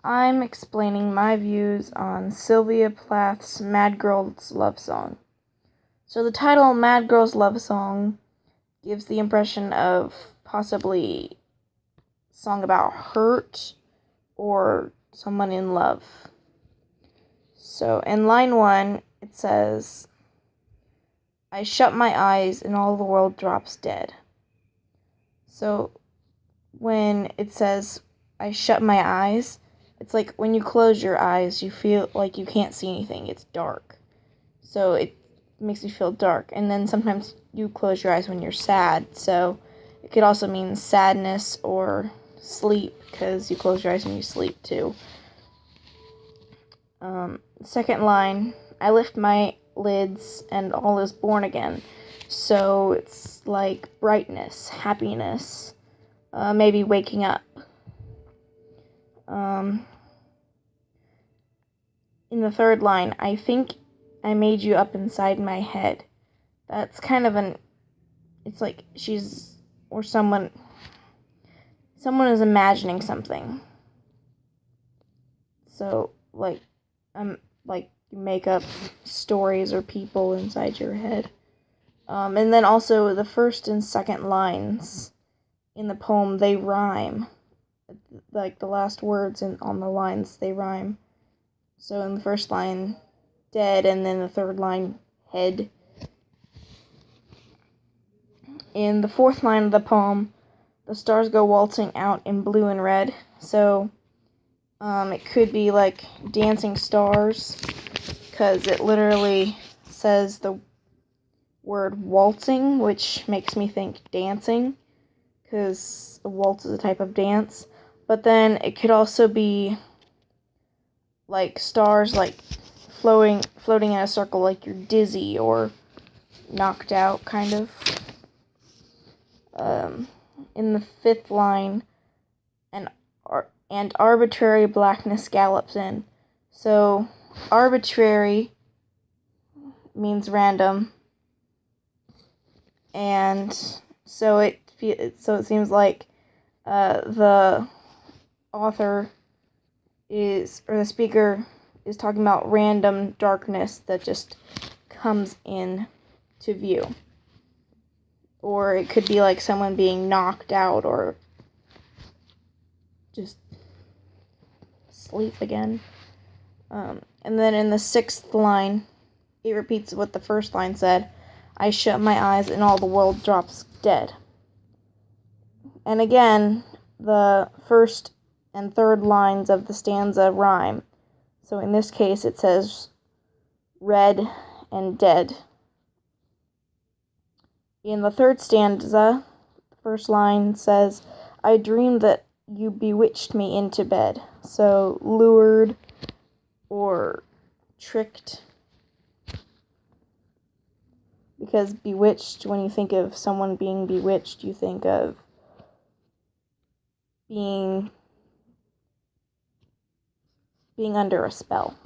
I'm explaining my views on Sylvia Plath's Mad Girl's Love Song. So the title Mad Girl's Love Song gives the impression of possibly a song about hurt or someone in love. So in line 1, it says, I shut my eyes and all the world drops dead. So when it says, I shut my eyes, it's like when you close your eyes, you feel like you can't see anything. It's dark. So it makes you feel dark. And then sometimes you close your eyes when you're sad. So it could also mean sadness or sleep, because you close your eyes when you sleep too. Second line, I lift my lids and all is born again. So it's like brightness, happiness, maybe waking up. In the third line, I think I made you up inside my head. That's kind of it's like she's, or someone is imagining something. So, like you make up stories or people inside your head. And then also the first and second lines in the poem, they rhyme. Like the last words on the lines, they rhyme. So in the first line, dead, and then the third line, head. In the fourth line of the poem, the stars go waltzing out in blue and red. So it could be like dancing stars, because it literally says the word waltzing, which makes me think dancing, because a waltz is a type of dance. But then it could also be like stars, like floating in a circle, like you're dizzy or knocked out, kind of. In the fifth line, and arbitrary blackness gallops in. So arbitrary means random, and so it seems like the author or the speaker is talking about random darkness that just comes in to view. Or it could be like someone being knocked out or just sleep again. And then in the sixth line, it repeats what the first line said. I shut my eyes and all the world drops dead. And again, the first and third lines of the stanza rhyme. So in this case, it says red and dead. In the third stanza, the first line says, I dreamed that you bewitched me into bed. So lured or tricked. Because bewitched, when you think of someone being bewitched, you think of being under a spell.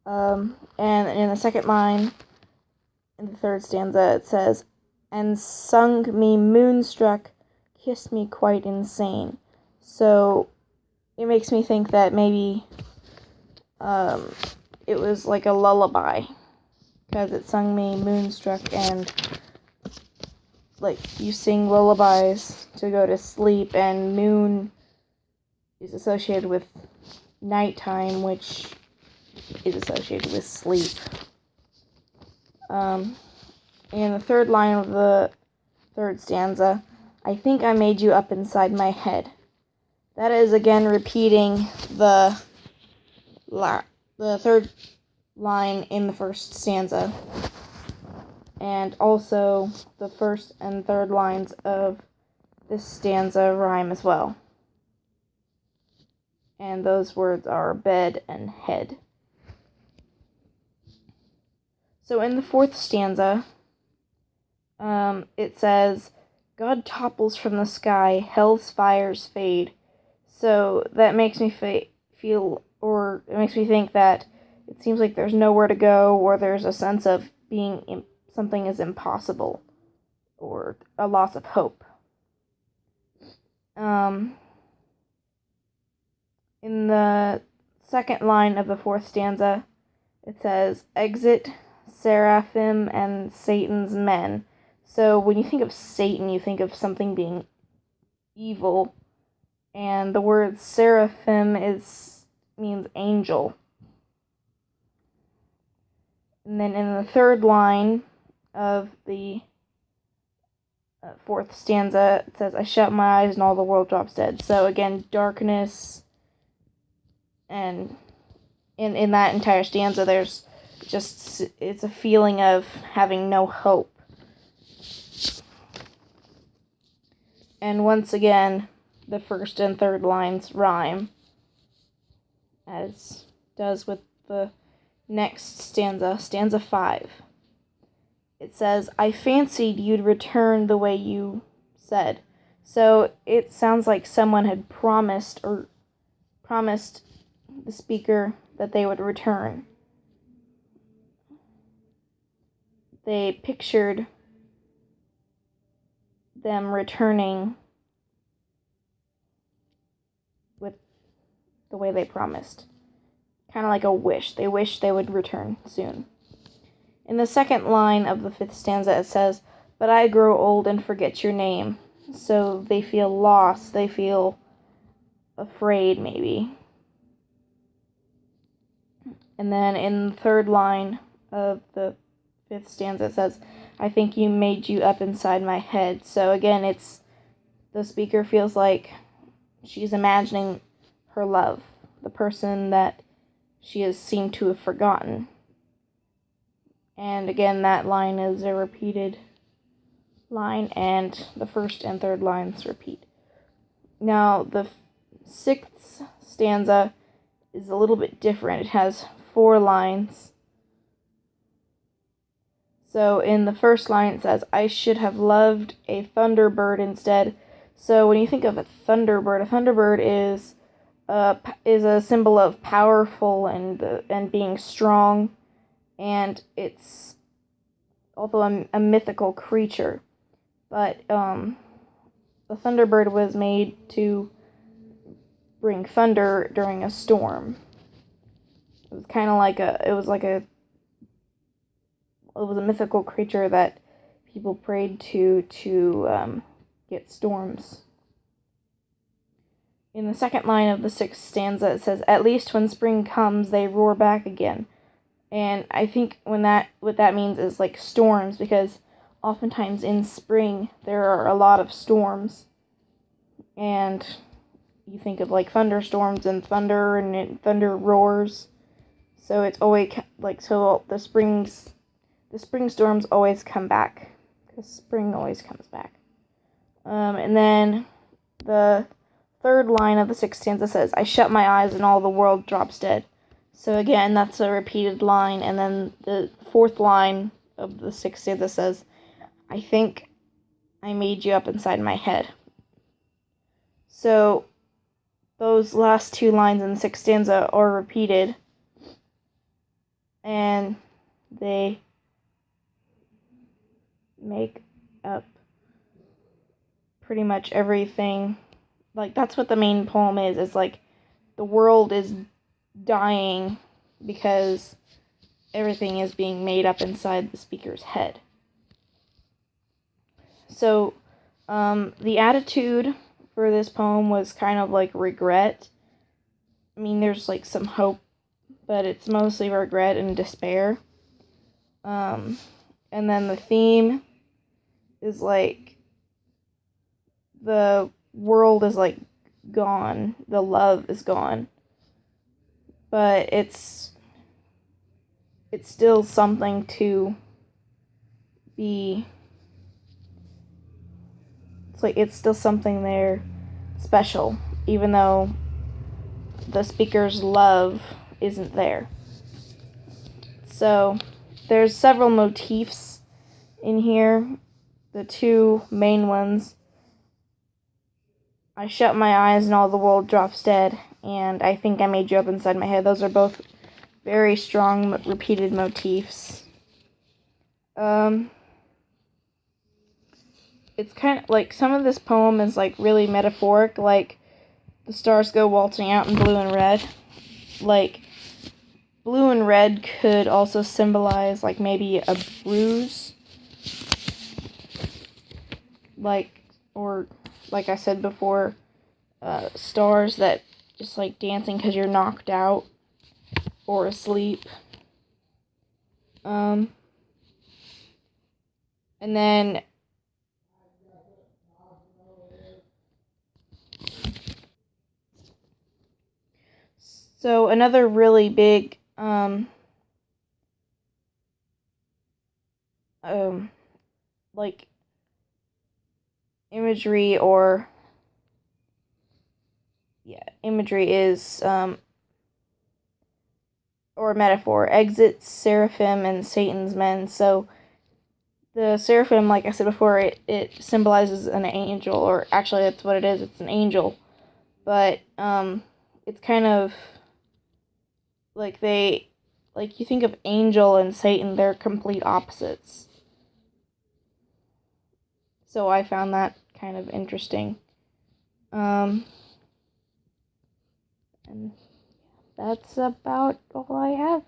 And in the second line, in the third stanza, it says, and sung me moonstruck, kissed me quite insane. So it makes me think that maybe it was like a lullaby, because it sung me moonstruck, and like you sing lullabies to go to sleep, and moon is associated with nighttime, which is associated with sleep. In the third line of the third stanza, I think I made you up inside my head. That is again repeating the third line in the first stanza. And also the first and third lines of this stanza rhyme as well. And those words are bed and head. So in the fourth stanza, it says, God topples from the sky, hell's fires fade. So that makes me feel, or it makes me think that it seems like there's nowhere to go, or there's a sense of being something is impossible, or a loss of hope. In the second line of the fourth stanza, it says, "Exit seraphim and Satan's men." So when you think of Satan, you think of something being evil, and the word seraphim means angel. And then in the third line of the fourth stanza, it says, "I shut my eyes and all the world drops dead." So again, darkness, and in that entire stanza, there's just, it's a feeling of having no hope. And once again, the first and third lines rhyme, as does with the next stanza, stanza 5. It says, "I fancied you'd return the way you said." So it sounds like someone had promised the speaker that they would return. They pictured them returning with the way they promised. Kind of like a wish. They wish they would return soon. In the second line of the fifth stanza, it says, "But I grow old and forget your name." So they feel lost. They feel afraid, maybe. And then in the third line of the fifth stanza, it says, "I think you made you up inside my head." So again, it's the speaker feels like she's imagining her love, the person that she has seemed to have forgotten. And again, that line is a repeated line, and the first and third lines repeat. Now, the sixth stanza is a little bit different. It has 4 lines. So in the first line, it says, "I should have loved a thunderbird instead." So when you think of a thunderbird is a symbol of powerful and being strong, and it's also a mythical creature. But the thunderbird was made to bring thunder during a storm. It was kind of like it was a mythical creature that people prayed to get storms. In the second line of the sixth stanza, it says, "At least when spring comes, they roar back again." And I think what that means is like storms, because oftentimes in spring there are a lot of storms, and you think of like thunderstorms and thunder roars. So it's always like, so the spring storms always come back, because spring always comes back. And then the third line of the sixth stanza says, "I shut my eyes and all the world drops dead." So again, that's a repeated line. And then the fourth line of the sixth stanza says, "I think I made you up inside my head." So those last 2 lines in the sixth stanza are repeated, and they make up pretty much everything. Like, that's what the main poem is. It's like the world is dying because everything is being made up inside the speaker's head. So the attitude for this poem was kind of like regret. I mean, there's like some hope, but it's mostly regret and despair. And then the theme is like the world is like gone, the love is gone, but it's still something to be, it's still something there special, even though the speaker's love isn't there. So there's several motifs in here. The 2 main ones, "I shut my eyes and all the world drops dead," and "I think I made you up inside my head." Those are both very strong repeated motifs. It's kind of like, some of this poem is like really metaphoric. Like, the stars go waltzing out in blue and red. Like, blue and red could also symbolize, like, maybe a bruise. Or like I said before, stars that just, like, dancing because you're knocked out or asleep. And then so another really big like imagery is or metaphor, exits seraphim and Satan's men. So the seraphim, like I said before, it symbolizes an angel, or actually that's what it is, it's an angel. But it's kind of like you think of angel and Satan, they're complete opposites. So I found that kind of interesting. And that's about all I have.